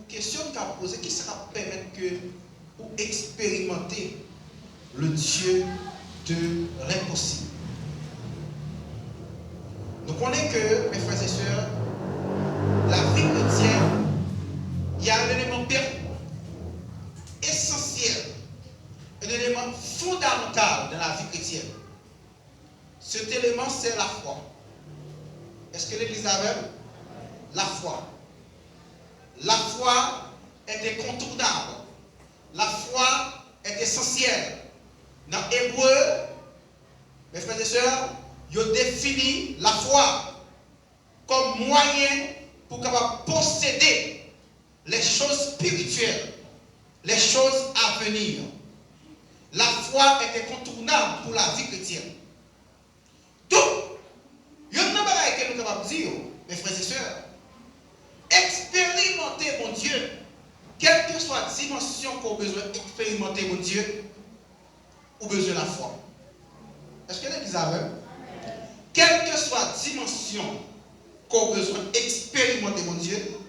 question qu'a posée, qui sera permettre que pour expérimenter le Dieu de l'impossible. Nous connaissons que, mes frères et sœurs, la vie chrétienne, il y a un élément essentiel, un élément fondamental dans la vie chrétienne. Cet élément, c'est la foi. Est-ce que l'Église a même? La foi. La foi est incontournable. La foi est essentielle. Dans Hébreu, mes frères et sœurs, il définit la foi comme moyen pour capable posséder les choses spirituelles, les choses à venir. La foi est incontournable pour la vie chrétienne. Donc, il y a une chose que nous sommes dire, mes frères et sœurs, expérimenter mon Dieu, quelle que soit la dimension qu'on a besoin d'expérimenter mon Dieu, ou besoin de la foi. Est-ce que l'Église a même? Quelle que soit la dimension qu'on a besoin d'expérimenter mon Dieu,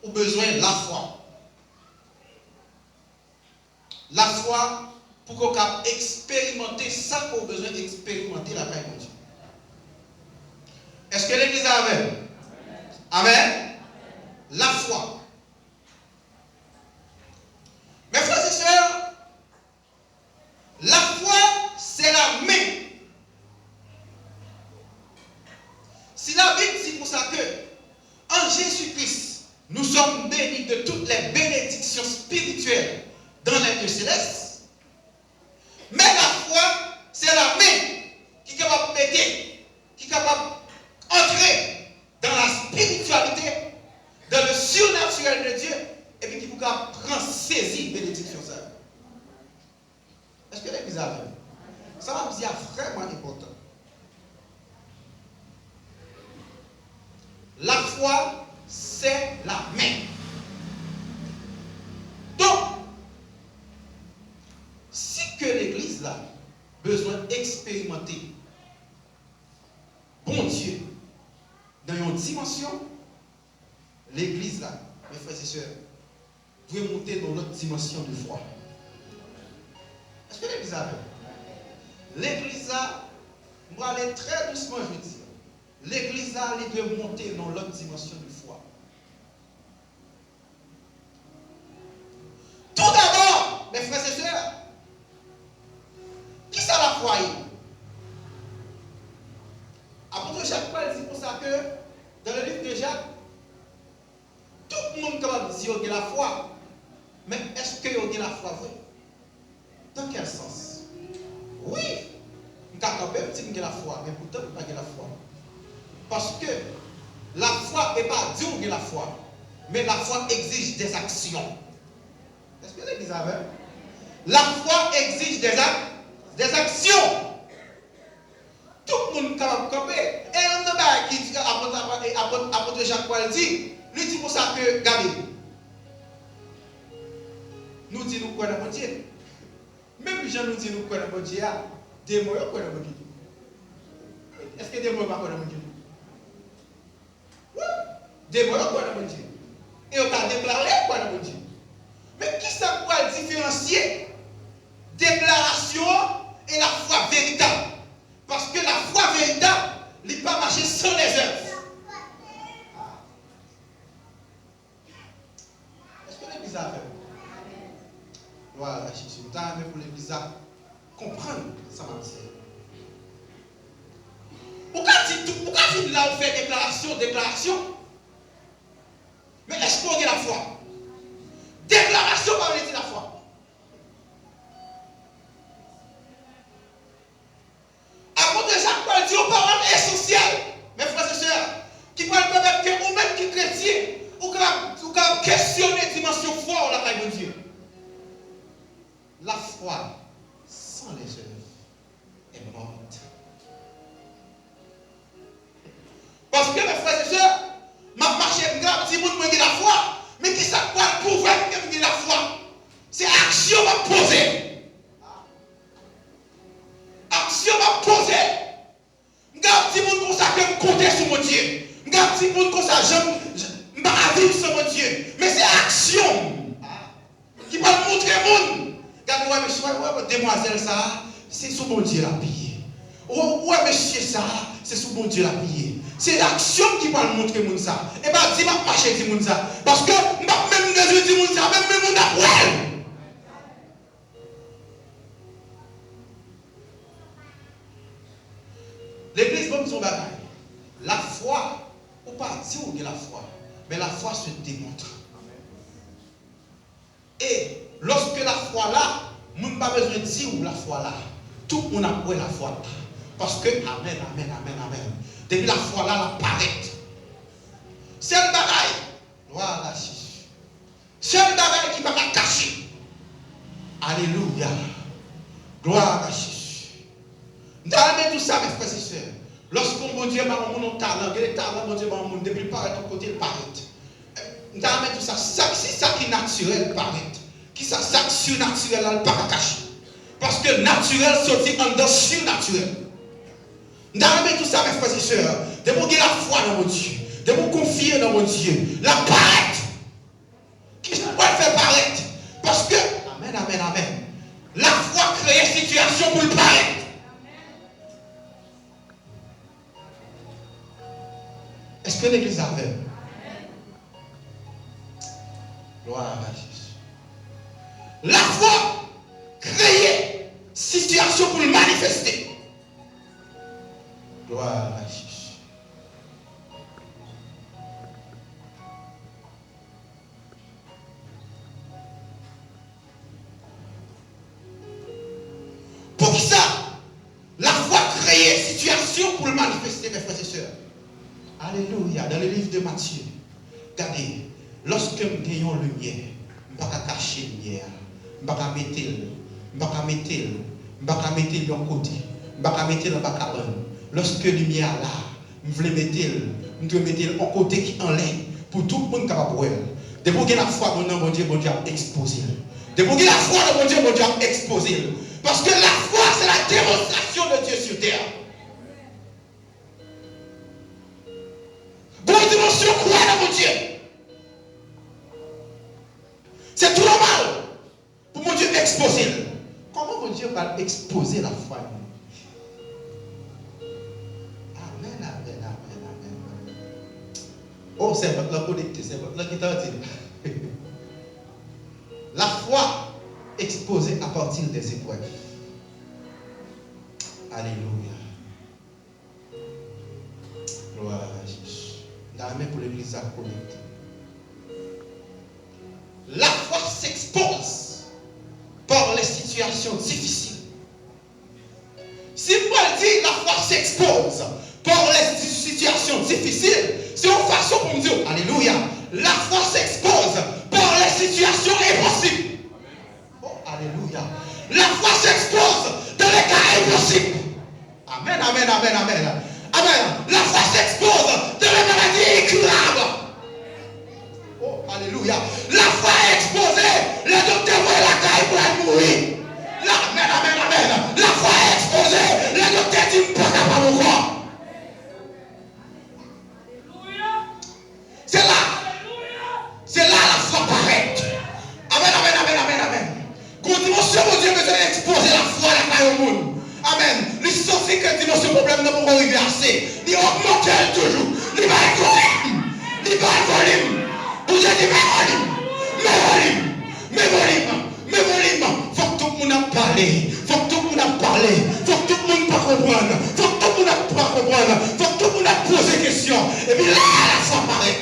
ou besoin de la foi. La foi, pour qu'on puisse expérimenter ça qu'on a besoin d'expérimenter la paix de Dieu. Est-ce que l'Église a même? Amen. La foi. Mes frères et sœurs, la foi, c'est la main. Si la Bible dit pour ça que, en Jésus-Christ, nous sommes bénis de toutes les bénédictions spirituelles dans les lieux célestes, mais la foi, c'est la main qui est capable de mettre, qui est capable d'entrer dans la spiritualité, dans le surnaturel de Dieu, et puis qui peut prendre saisie bénédiction ça. Est-ce que l'Église a vu? Ça va me dire vraiment important. La foi, c'est la main. Donc, si que l'Église a besoin d'expérimenter bon Dieu dans une dimension, l'Église là, mes frères et sœurs, doit monter dans notre dimension de foi. Est-ce que l'Église a vu? L'Église là, on va aller très doucement, je veux dire. L'Église là, elle doit monter dans l'autre dimension de foi. Tout d'abord, mes frères et sœurs, qui ça la foi? Apôtre Jacques Paul dit pour ça que dans le livre de Jacques, tout le monde capable de dire qu'il y a la foi. Mais est-ce qu'il y a la foi vraie? Dans quel sens? Oui, on peut quand même dire qu'il y a la foi, mais pourtant il n'y a pas de la foi. Parce que la foi n'est pas dire qu'il y a la foi, mais la foi exige des actions. Est-ce que l'Église a vu? La foi exige des actions. Tout le monde est capable de camper. Et on a qui dit apôtre Jacques Paul dit, lui dit pour ça que, regardez, nous disons nous croyons dans Dieu. Même Jean nous dit nous croyons dans Dieu, des mots croient dans Dieu. Est-ce que des mots ne croient dans Dieu? Oui, des mots croient dans Dieu. Et on a déclaré croire dans Dieu. Mais qui ça peut différencier déclaration et la foi véritable? Parce que la foi véritable n'est pas marcher sans les œuvres. Est-ce que l'Église a fait? Voilà, Jésus. Nous avons pour l'Église à comprendre ça m'a dit. Pourquoi dit là on fait déclaration? Mais est-ce qu'on a la foi? Déclaration par dire la foi. Apôtre Jacques Paul dit aux paroles essentielles, mes frères et sœurs, qui peuvent permettre que vous-même qui chrétiens, ou quand questionner la dimension foi ou la taille de Dieu. La foi sans les œuvres est morte. Parce que mes frères et sœurs, ma marche est grave, si vous avez la foi, mais qui ça quoi prouver que vous avez la foi? C'est action à poser. Action à poser. Regarde si vous comme ça que vous comptez sur mon Dieu. Regarde si vous comme ça, je ne vais pas vivre sur mon Dieu. Mais c'est action. monde. Regardez, ouais, monsieur, ouais, demoiselle, ça, c'est sous mon Dieu la piller. Ouais, monsieur, ça, c'est sous mon Dieu la piller. C'est l'action qui va nous montrer moun ça. Et bien, dis-moi, marcher, dis moun ça. Parce que, même les yeux, dis moun ça, même moun après. L'église va me son bagage. La foi, ou pas dire où est la foi, mais la foi se démontre. Et lorsque la foi là, nous n'avons pas besoin de dire où la foi là. Tout le monde a pris la foi là. Parce que, amen, amen, amen, amen. Depuis la foi là, la paraît. C'est le bagaille. Gloire à Jésus. C'est le bagaille qui va la cacher. Alléluia. Gloire à Jésus. Nous avons tout ça, mes frères et sœurs. Lorsqu'on bon Dieu m'a mon talent, les talents, mon Dieu m'a mon depuis paraît ton côté, il paraît. Nous avons tout ça. Si ça qui est naturel paraît. Qui ça, ça surnaturel, là, pas cacher. Parce que naturel sortit en dedans surnaturel. Nous avons tout ça, mes frères et sœurs. De vous la foi dans mon Dieu. De vous confier dans mon Dieu. La paraître. Qui je peux faire paraître? Parce que, amen, amen, amen. La foi crée situation pour le paraître. Est-ce que l'église avait? Gloire à Jésus. La foi crée situation pour le manifester. Gloire à Jésus. Pour qui ça? La foi crée situation pour le manifester, mes frères et sœurs. Alléluia. Dans le livre de Matthieu, regardez, lorsque nous gagnons lumière, nous ne pouvons pas cacher la lumière. Nous ne pouvons pas mettre de côté. Nous ne pouvons pas mettre dans le lorsque la lumière là, nous voulons mettre en côté qui en l'air pour tout le monde capable de voir. De vous la foi dans mon Dieu, a exposé. De vous la foi dans mon Dieu, a exposé. Parce que la foi, c'est la démonstration de Dieu sur terre. Bonne dimension, croire dans mon Dieu. C'est tout normal pour mon Dieu exposer. Comment mon Dieu va exposer la foi? Amen, amen, amen, amen. Oh, c'est votre connecté, c'est votre qui t'a dit. La foi exposée à partir des épreuves. Alléluia. Gloire à Jésus. La main pour l'église à connecter. La foi s'expose par les situations difficiles. Si Paul dit la foi s'expose par les situations difficiles, c'est une façon pour me dire, alléluia, la foi s'expose par les situations impossibles. Oh, alléluia. La foi s'expose dans les cas impossibles. Amen, amen, amen, amen. Amen. La foi s'expose dans les maladies incurables. Oh, alléluia. La foi est exposée. Les docteurs voient la caille pour elle mourir. Amen, amen, amen. La foi est exposée. Les docteurs disent pas capable de voir. C'est là. C'est là la foi paraît. Amen, amen, amen, amen, amen. Quand dimension, mon Dieu, besoin d'exposer la foi à la caille au monde. Amen. Les sorties que dimension problème ne pourront arriver assez. Ils augmentent toujours. Ils va volume. Ils va volume. Vous avez dit mes volumes. Faut que tout le monde parle. Faut que tout le monde parle. Faut que tout le monde pas comprendre. Faut que tout le monde pas comprendre. Faut que tout le monde pose des questions. Et puis là, la foi paraît.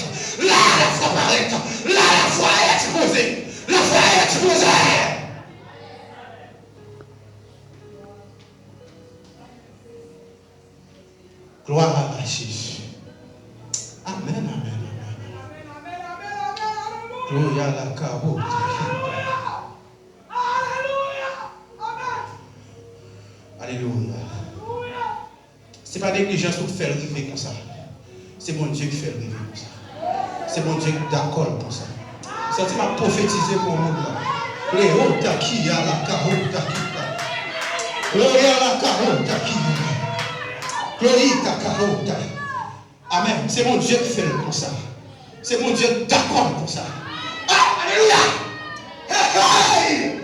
Là, la foi paraît. Là, la foi est exposée. La foi est exposée. Gloire à Jésus. Amen, amen, amen. Gloire à la carotte. Alléluia. Ce n'est pas négligence pour faire arriver comme ça. C'est mon Dieu qui fait arriver comme ça. C'est mon Dieu qui est d'accord pour ça. Ça tu m'as prophétisé pour moi là. Léo taki à la carotte taki. Gloire à la carotte taki. Gloire. Amen. C'est mon Dieu qui fait comme ça. C'est mon Dieu d'accord pour ça. Ah, alléluia. Hey, hey.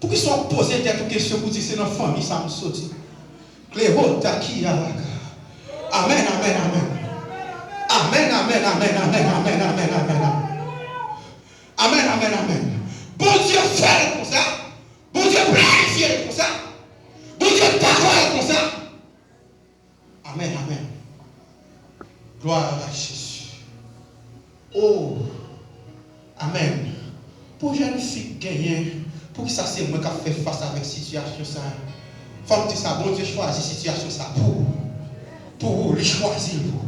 Pour qu'ils soient posés des questions pour dire c'est notre famille, ça me saute. Cléro, Taki, Amen, amen, amen. Amen, amen, amen, amen, amen, amen, amen. Amen, amen, amen. Bon Dieu fait comme ça. Bon Dieu planifie comme ça. Bon Dieu parole comme ça. Amen, amen. Gloire à Jésus. Oh, amen. Pour jeune fille gagner, pour que ça c'est moi qui a fait face avec situation ça. Faut que ça, bon Dieu choisit situation ça pour les choisir pour.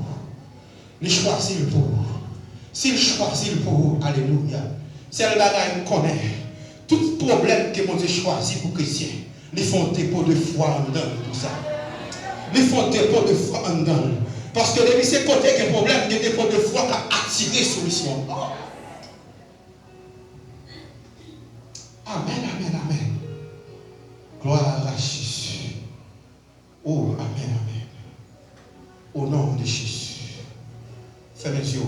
Les choisir pour. S'il choisit pour vous, alléluia. C'est le bagage qu'on connaît. Tout problème que mon Dieu choisit pour chrétiens, ils font dépôt de foi en dedans pour ça. Ils font dépôt de foi en dedans. Parce que depuis ces côtés qu'il y a un problème, il y a des dépôt de foi qui a attiré solution. Oh. Amen, amen, amen. Gloire à Jésus. Oh, amen, amen. Au nom de Jésus. Fermez les yeux.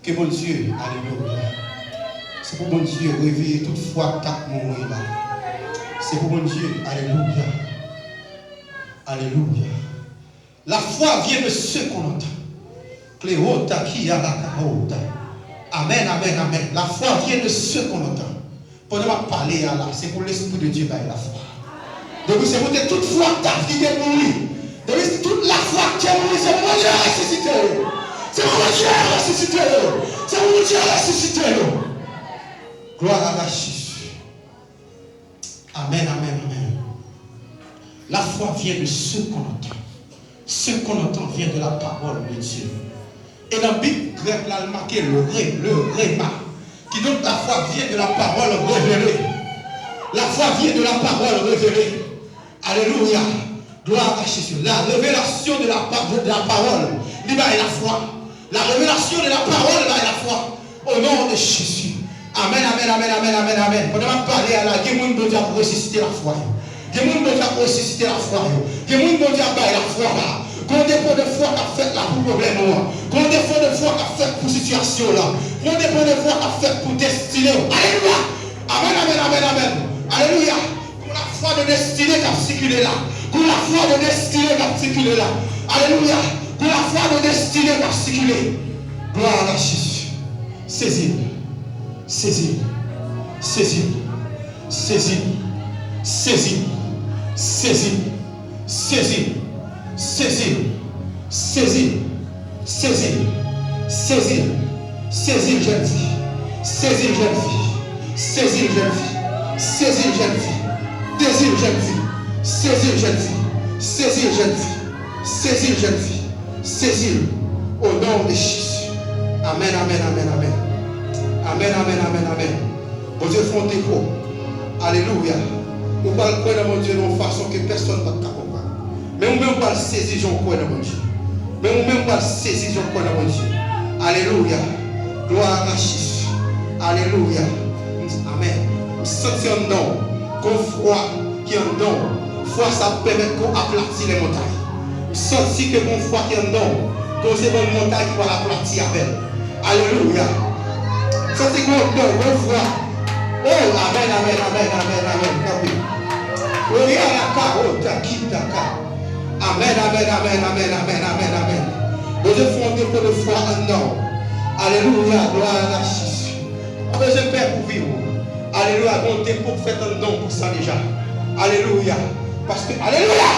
Que mon Dieu, alléluia. C'est pour mon Dieu réveiller toute foi qui mourir là. C'est pour mon Dieu, alléluia. Alléluia. La foi vient de ce qu'on entend. Cléota qui a la carotte. Amen, amen, amen. La foi vient de ce qu'on entend. Pour ne pas parler à là, c'est pour l'Esprit de Dieu par la foi. Donc c'est pour toute foi qui est mourir. Donc toute la foi qui est mourir, c'est pour mon Dieu ressuscité. C'est pour mon Dieu ressuscité. C'est pour mon Dieu ressuscité. Gloire à Jésus. Amen, amen, amen. La foi vient de ce qu'on entend. Ce qu'on entend vient de la parole de Dieu. Et dans la Bible grecque, là, il marqué le réma. Qui donc la foi vient de la parole révélée. La foi vient de la parole révélée. Alléluia. Gloire à Jésus. La révélation de la parole, il y a la foi. La révélation de la parole, il y a la foi. Au nom de Jésus. Amen, amen, amen, amen, amen, amen. Pendant que je parle à la, il y a des gens qui ont ressuscité la foi. Il y a des gens qui ont ressuscité la foi. Il y a des gens qui ont la foi là. Qu'on dépôt de foi qui a fait là pour problème là. Qu'on dépôt de foi qui a fait pour situation là. Qu'on dépôt de foi qui a fait pour destinée. Alléluia. Amen, amen, amen, amen. Alléluia. Pour la foi de destinée qui a circulé là. Pour la foi de destinée qui a circulé là. Alléluia. Pour la foi de destinée qui a circulé. Gloire à Jésus. Saisis. Saisis. Saisis. Saisis. Saisis. Saisis. Saisis. Saisis, saisis, saisis, saisis, saisis jeune fille, saisis jeune fille, saisis jeune fille, saisis jeune fille, désir jeune fille, saisis jeune fille, saisis jeune fille, saisis jeune fille, saisis au nom de Jésus. Amen, amen, amen, amen. Amen, amen, amen, amen. Bon Dieu, font écho. Alléluia. Nous parlons de mon Dieu d'une façon que personne ne va comprendre. Mais nous-mêmes, on va saisir son corps dans mon Dieu. Mais nous-mêmes, on va saisir son corps dans mon Dieu. Alléluia. Gloire à Jésus. Alléluia. Amen. Nous sentons un don. Qu'on froid qui est un don. Foi, ça permet qu'on aplatit les montagnes. Nous sentons que mon froid qui est un don. Qu'on c'est une montagne qui va l'aplatir avec. Alléluia. Sentez que mon don, mon froid. Oh, amen, amen, amen, amen, amen. Oui, à la carotte, qui t'acca. Amen, amen, amen, amen, amen, amen, amen. Nous devons dépôt de foi en nous. Alléluia, gloire à Jésus. On veut se faire pour vivre. Alléluia, bon dépôt fait un don pour ça déjà. Alléluia. Parce que, alléluia.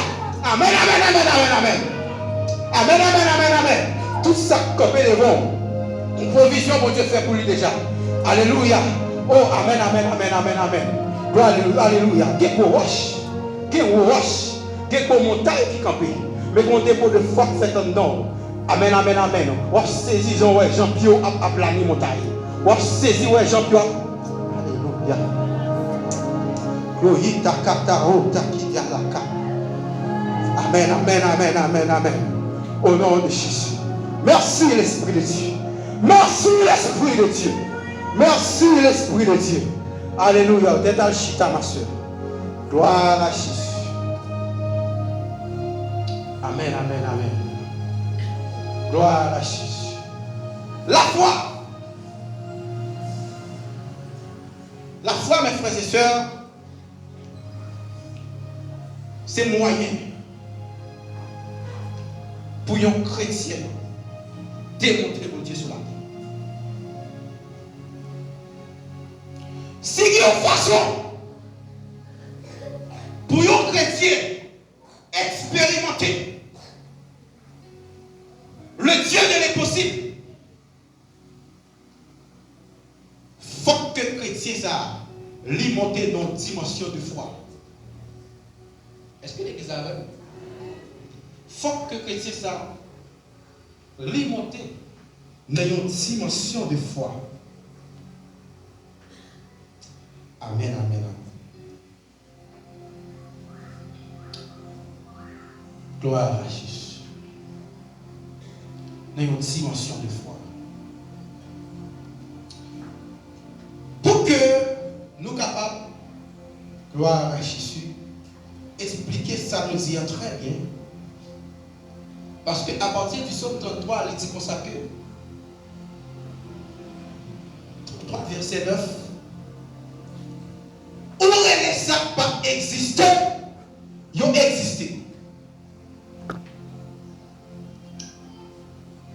Amen, amen, amen, amen, amen. Amen, amen, amen, amen. Tout ça, comme les bons. Une provision, mon Dieu fait pour lui déjà. Alléluia. Oh, amen, amen, amen, amen, amen. Gloire, alléluia. Qu'est-ce qu'on wash? Qu'est-ce qu'on wash? Qu'est-ce qu'on montagne qui campe? Mais qu'on dépôt de foi fait un don. Amen, amen, amen. Wash saisi, ouais, Jean-Pierre a plané montagne. Wash saisi, ouais, Jean-Pierre. Alléluia. Yohita kataro takiyalaka. Amen, amen, amen, amen, amen. Au nom de Jésus. Merci l'Esprit de Dieu. Merci l'Esprit de Dieu. Merci l'Esprit de Dieu. Alléluia. T'es al chita, ma soeur. Gloire à Jésus. Amen, amen, amen. Gloire à Jésus. La foi. La foi, mes frères et sœurs, c'est moyen pour un chrétien démontrer mon Dieu sur la terre. Si il y a une façon pour un chrétien expérimenter le Dieu de l'impossible, il faut que le chrétien ça lui monte dans une dimension de foi. Est-ce que l'église a vu? Il faut que le chrétien ça lui monte dans une dimension de foi. Amen, amen, amen. Gloire à Jésus. Dans une dimension de foi. Pour que nous capables, gloire à Jésus, expliquer ça nous dit très bien. Parce qu'à partir du psaume 33, il dit comme ça que 33 verset 9, on aurait laissé pas exister, ils ont existé.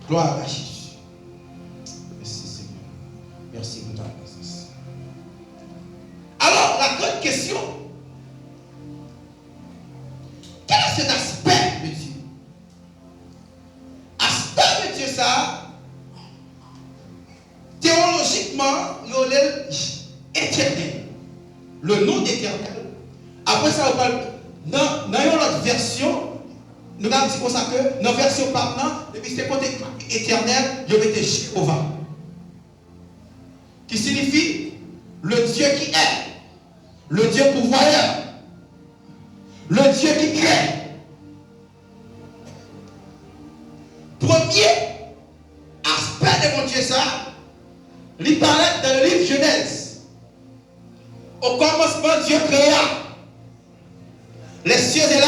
Gloire à Jésus. Merci Seigneur. Merci pour ta présence. Alors, la grande question, quel est cet aspect de Dieu? Aspect de Dieu, ça, théologiquement, il est éternel. Le nom d'éternel. Après ça, on parle dans une autre version, nous avons dit comme ça que dans la version parlant, depuis ce côté éternel, il y avait Jéhovah. Qui signifie le Dieu qui est, le Dieu pourvoyeur, le Dieu qui crée. Premier aspect de mon Dieu, ça, il paraît dans le livre Genèse. Au commencement, Dieu créa les cieux et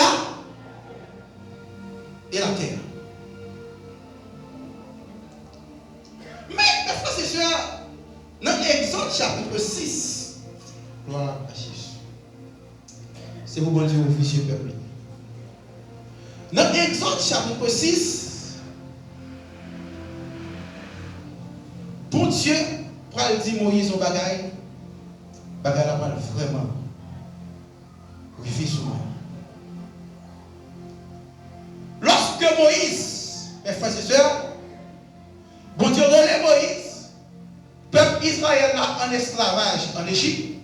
la terre. Mais, mes frères et sœurs, dans Exode chapitre 6, gloire à Jésus. C'est vous, bon Dieu, vous fichiez peuple. Dans Exode chapitre 6, bon Dieu, pour dire Moïse au bagaille, bagaille la parle vraiment. Vivez sur moi. Lorsque Moïse, mes frères et sœurs, bon Dieu relève Moïse, peuple Israël en esclavage en Égypte,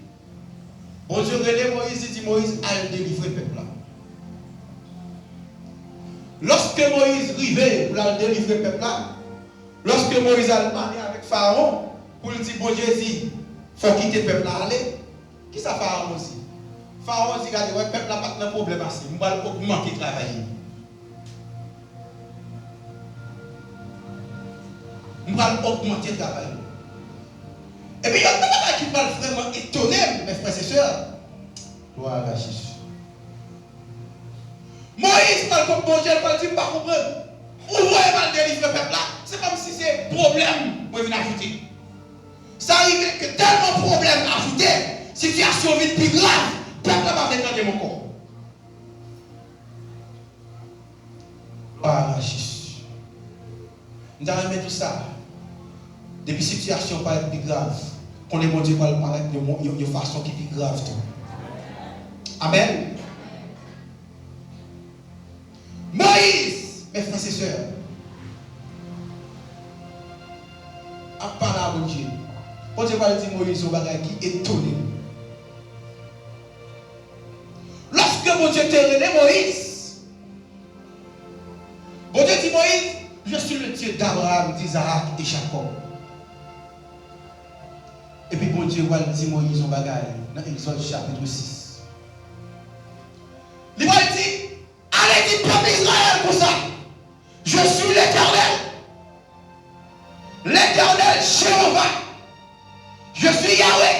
bon Dieu relève Moïse et dit Moïse a délivré le peuple là. Lorsque Moïse arrivait pour délivrer le peuple là, lorsque Moïse a parlé avec Pharaon, pour lui dire bon Dieu dit, il faut quitter le peuple là, aller, qui ça Pharaon aussi? Pharaon dit, regardez, le peuple n'a pas de problème assez, nous allons augmenter le travail. Nous allons augmenter le travail. Et puis il y a des gens qui parlent vraiment étonnés, mes frères et sœurs. Gloire à Jésus. Moïse parle comme bon Dieu, il parle, tu ne peux pas comprendre. Où vous voyez délivrer le peuple là? C'est comme si c'est problème pour venir ajouter. Ça arrive que tellement de problèmes ajoutés, situation vite plus grave, le peuple n'a pas détendu mon corps. Gloire à Jésus. Nous allons mettre tout ça. Depuis situation pas plus grave, qu'on est mon Dieu va le paraître de façon qui est plus grave. Amen. Moïse, mes frères et sœurs, a parlé à mon Dieu. Quand Dieu va dire Moïse, on va qui étonné. Lorsque mon Dieu t'a révélé Moïse, mon Dieu dit Moïse, je suis le Dieu d'Abraham, d'Isaac et Jacob. Et puis bon Dieu va dire Moïse, on va dans Exode chapitre 6. Il va dire, allez dire peuple Israël pour ça. Je suis l'Éternel. L'Éternel Jéhovah. Je suis Yahweh.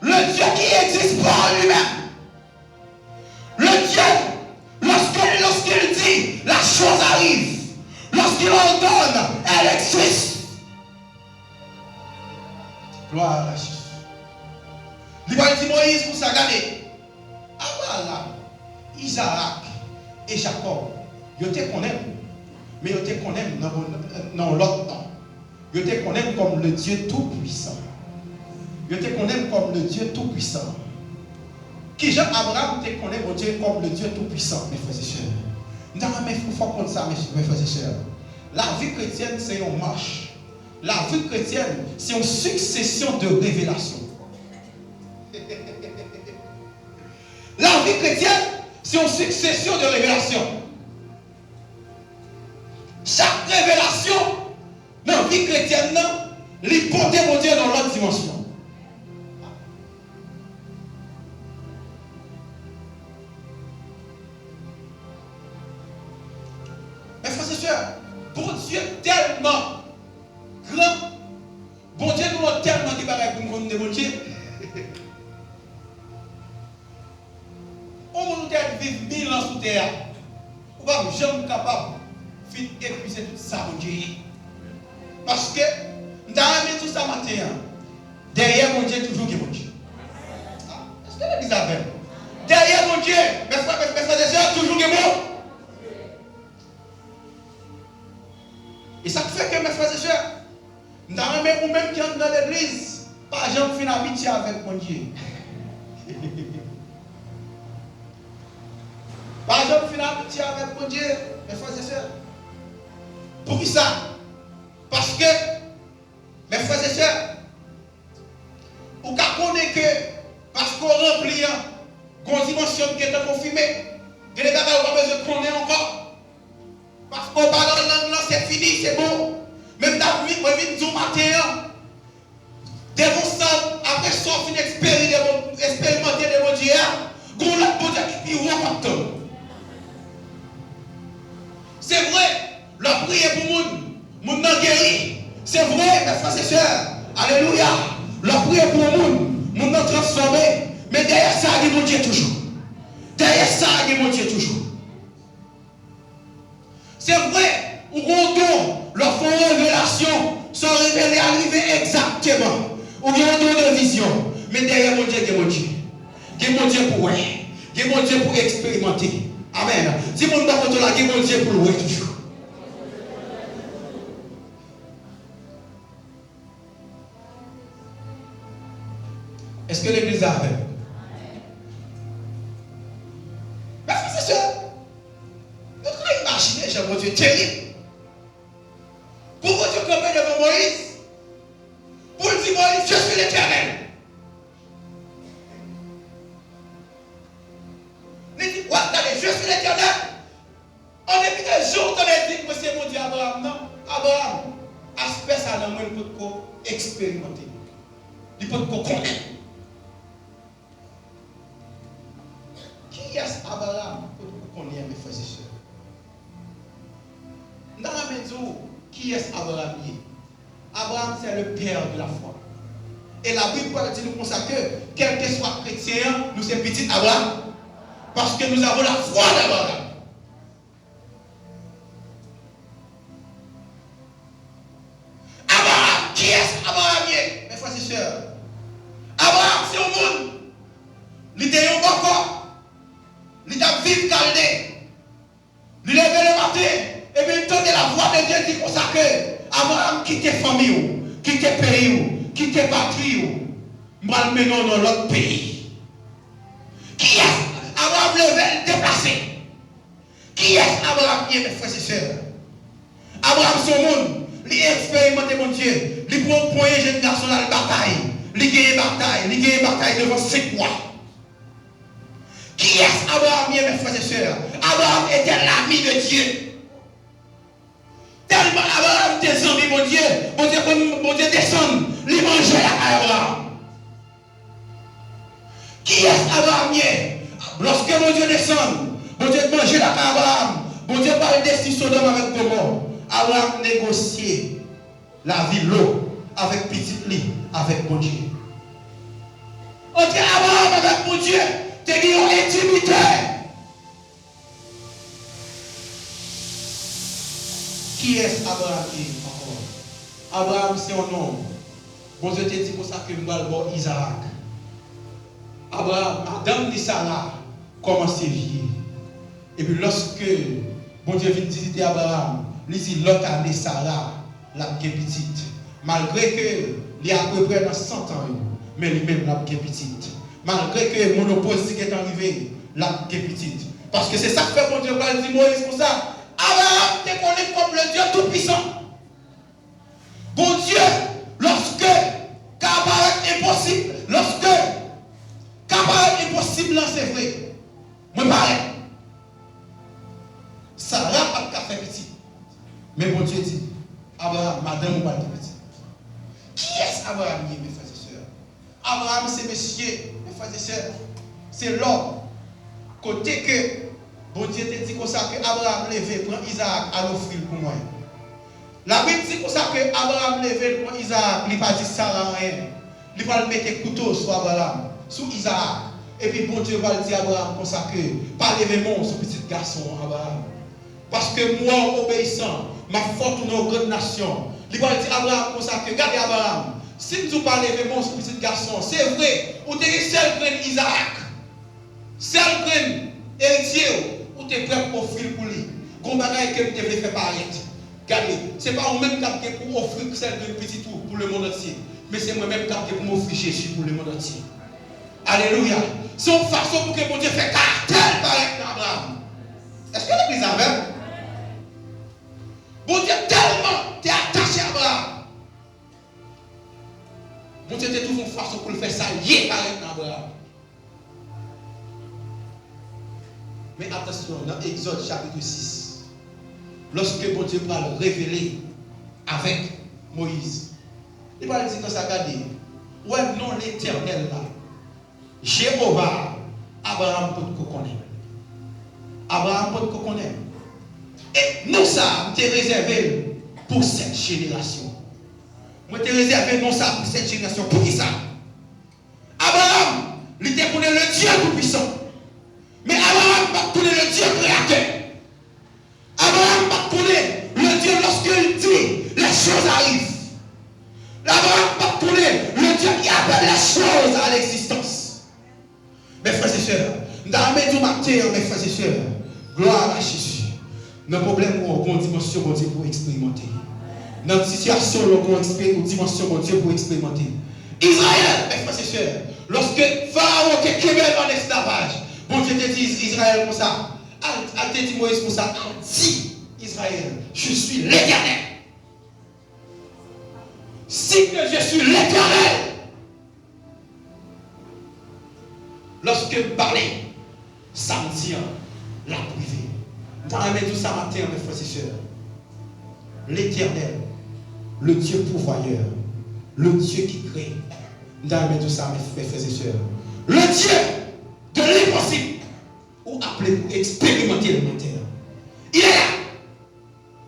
Le Dieu qui existe par lui-même. Le Dieu, lorsqu'il dit, la chose arrive. Lorsqu'il ordonne, elle existe. Gloire à Jésus. Il va dire Moïse pour ça, regardez. Abraham, Isaac et Jacob, ils te connaissent, mais ils te connaissent dans l'autre temps. Ils te connaissent comme le Dieu Tout-Puissant. Ils te connaissent comme le Dieu Tout-Puissant. Qui Jean Abraham te connaît mon Dieu comme le Dieu Tout-Puissant, mes frères et sœurs. Non, mais il faut comprendre ça, mes frères et sœurs. La vie chrétienne, c'est une marche. La vie chrétienne, c'est une succession de révélations. La vie chrétienne, c'est une succession de révélations. Chaque révélation dans la vie chrétienne, il porte mon Dieu dans l'autre dimension. Mes frères et sœurs, bon Dieu tellement grand, bon Dieu nous a tellement dit pour nous connaître bon Dieu. On nous dit vivre 1000 ans sous terre. On va jamais capable de épuiser tout ça, mon Dieu. Parce que, nous avons tout ça matin. Derrière mon Dieu, toujours qui mon Dieu. Est-ce que l'église a fait? Derrière mon Dieu, mes frères et sœurs, toujours qui mon. Et ça fait que mes frères et sœurs, nous avons ou même qui entrent dans l'église, pas jamais fin amitié avec mon Dieu. Pas jamais fin amitié avec mon Dieu, mes frères et sœurs. Pour qui ça? Parce que, mes frères et sœurs, vous connaissez que, parce qu'on remplit, qu'on dimension qui est confirmée, que les gars n'ont pas besoin de connaître encore. Parce qu'on parle dans langue, c'est fini, c'est bon. Même dans le matin, devant ça, après ça, on expérimenter de mon Dieu, qu'on a bon Dieu qui est important. C'est vrai, la prière pour le monde n'a guéri. C'est vrai, mes frères et sœurs. Alléluia. La prière pour le monde n'a transformé. Mais derrière ça, il y a mon Dieu toujours. Derrière ça, il y a mon Dieu toujours. C'est vrai, ou on leur font révélation, sont révélés, arriver exactement. Ou bien on donne de vision. Mais derrière mon Dieu, il y a mon Dieu. Il y a mon Dieu pour ouais. Il y a mon Dieu pour expérimenter. Amen. Si mon Dieu là, il y a mon Dieu pour louer toujours. Est-ce que l'église a fait? Mais c'est ça. Vous pouvez imaginer, j'ai mon Dieu terrible. Pourquoi Dieu camper devant Moïse? Pour lui dire, Moïse, je suis l'Éternel. Il dit, quoi? Attendez, je suis l'Éternel. On est plus de jours, on a dit que c'est mon Dieu Abraham. Non, Abraham, aspect ça dans moi, il peut expérimenter. Il peut connaître. Qui est Abraham pour qu'on ait mes frères et sœurs? Dans la maison, qui est Abraham? Abraham, c'est le père de la foi. Et la Bible dit nous comme ça que, quel que soit chrétien, nous sommes petits Abraham. Parce que nous avons la foi d'Abraham. Abraham, qui est Abraham? Mes frères et sœurs. Abraham, c'est au monde. Il était un bon corps. Il a vivre calé. Il levé le matin. Et bien il entendait la voix de Dieu qui consacre. Abraham quitte famille, quitte pays, quitte patrie. Mal menons dans l'autre pays. Qui est Abraham levé déplacé? Qui est Abraham, mes frères et sœurs? Abraham, son monde. Il expérimente mon Dieu. Il prend point jeune garçon dans la bataille. Il gagne bataille devant 5 mois. Qui est Abraham, mes frères et sœurs? Abraham était l'ami de Dieu. Tellement Abraham était ami, mon Dieu descend, il mangeait à Abraham. Qui est Abraham? Lorsque mon Dieu descend, mon Dieu mangeait à Abraham. Mon Dieu parle de Sodome avec Gomorrhe. Abraham négociait la vie l'eau avec petit lit, avec mon Dieu. Entre Abraham avec mon Dieu. T'es une intimité. Qui est Abraham encore? Abraham, c'est un homme. Bon Dieu te dit pour ça que nous allons voir Isaac. Abraham, Adam et Sarah commençaient à vieillir. Et puis lorsque bon Dieu vient visiter Abraham, il dit l'autre année Sarah, la petite. Malgré que il y a à peu près dans 100 ans, mais lui-même la petite. Malgré que mon opposé est arrivé, la petite. Parce que c'est ça que fait bon Dieu va dire Moïse pour ça. Abraham te connaît comme le Dieu tout-puissant. Bon Dieu, lorsque capable impossible, lorsque capable impossible, c'est vrai. Moi pareil. Sarah n'a pas fait petit. Mais bon Dieu dit, Abraham, madame, ou pas de petit. Qui est Abraham, mes frères et sœurs? Abraham, c'est monsieur, mes frères et sœurs. C'est l'homme. Côté que, bon Dieu te dit comme ça que Abraham levé, prend Isaac à l'offrir pour moi. La Bible dit comme ça que Abraham levé, prend Isaac, il n'a pas dit Sarah rien. Il va le mettre un couteau sur Abraham, sur Isaac. Et puis bon Dieu va le dire à Abraham comme ça que, pas lever mon, ce petit garçon, Abraham. Parce que moi, obéissant, ma forte ou nos grandes nations, il va dire à Abraham comme ça que, regardez Abraham, si nous ne parlons pas de ce petit garçon, c'est vrai, ou tu es seul grain Isaac, seul grain héritier, ou tu es prêt pour offrir pour lui. Qu'on bagaille que tu devais faire paraître. Regardez, ce n'est pas moi-même qui pour offrir seul grain petit tout pour le monde entier, mais c'est moi-même qui pour m'offrir Jésus pour le monde entier. Alléluia. C'est une façon pour que mon Dieu fait cartel paraître Abraham. Est-ce que l'église a même? Bon Dieu, tellement tu es attaché à Abraham. Bon Dieu, tu trouves une façon pour le faire ça, y est paraître Abraham. Mais attention, dans Exode chapitre 6, lorsque bon Dieu va le révéler avec Moïse, il va dire que ça, regardez, ouais, non, l'éternel là, Jéhovah, Abraham peut te connaître. Abraham peut te connaître. Et nous, ça, nous t'ai réservé pour cette génération. Moi, t'ai réservé non ça pour cette génération. Pour qui ça? Abraham, il te connaît le Dieu tout-puissant. Mais Abraham va connaître le Dieu créateur. Abraham va connaître le Dieu lorsqu'il dit les choses arrivent. Abraham va connaître le Dieu qui appelle les choses à l'existence. Mes frères et sœurs, dans mes matin, mes frères et sœurs, gloire à Jésus. Nos problèmes ont une dimension bon Dieu pour expérimenter. Notre situation a une dimension bon Dieu pour expérimenter. Israël, mes frères et sœurs, lorsque Pharaon était québé en esclavage, bon Dieu te dit Israël comme ça. Elle te dit Moïse comme ça. Si Israël, je suis l'Éternel. Si que je suis l'Éternel. Lorsque je parlais, samedi, la privée. Dans la tout ça matin, mes frères et sœurs. L'Éternel, le Dieu pourvoyeur, le Dieu qui crée. Dans la tout ça, mes frères et sœurs. Le Dieu de l'impossible, ou appelé pour expérimenter le matin. Il est là.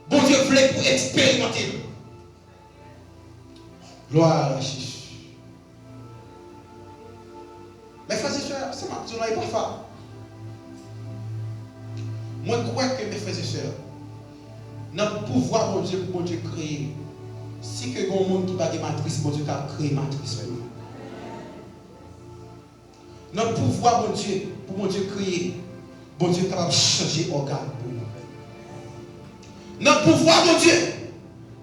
Bon Dieu voulait pour expérimenter. Gloire à Jésus. Mes frères et sœurs, c'est ma journée n'est pas fort. Moi, je crois que mes frères et sœurs, notre pouvoir, mon Dieu, pour Dieu créer, si que un monde qui va de matrice, mon Dieu, qui a créé matrice. Notre pouvoir, mon Dieu, pour mon Dieu créer, bon Dieu, capable de changer organe pour nous. Notre pouvoir, mon Dieu,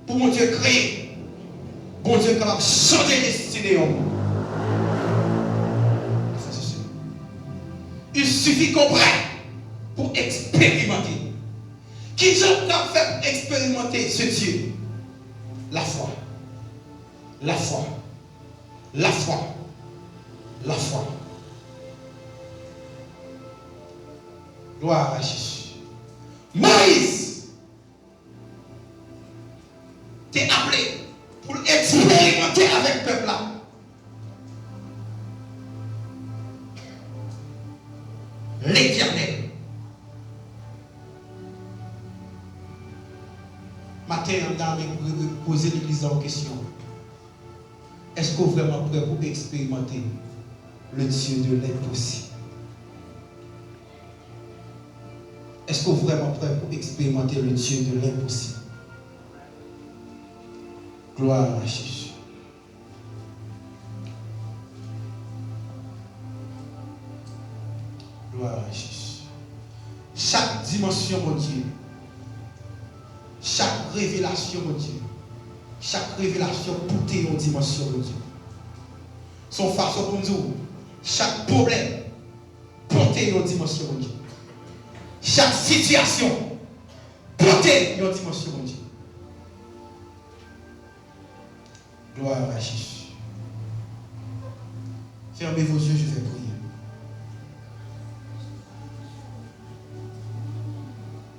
pour mon Dieu créer, bon Dieu, capable de changer destinée. Il suffit qu'on prenne pour expérimenter. Qui j'en a fait expérimenter ce Dieu? La foi. La foi. La foi. La foi. Gloire à Jésus. Moïse t'es appelé pour expérimenter avec le peuple là. L'Éternel. Matin, on a posé l'église en question. Est-ce qu'on est vraiment prêt pour expérimenter le Dieu de l'impossible? Est-ce qu'on est vraiment prêt pour expérimenter le Dieu de l'impossible? Gloire à Jésus. Gloire à Jésus. Chaque dimension, mon Dieu, chaque révélation, mon Dieu, chaque révélation portée en dimension, mon Dieu. Son façon pour nous dire, chaque problème portée en dimension, mon Dieu. Chaque situation portée en dimension, mon Dieu. Gloire à Jésus. Fermez vos yeux, je vais prier.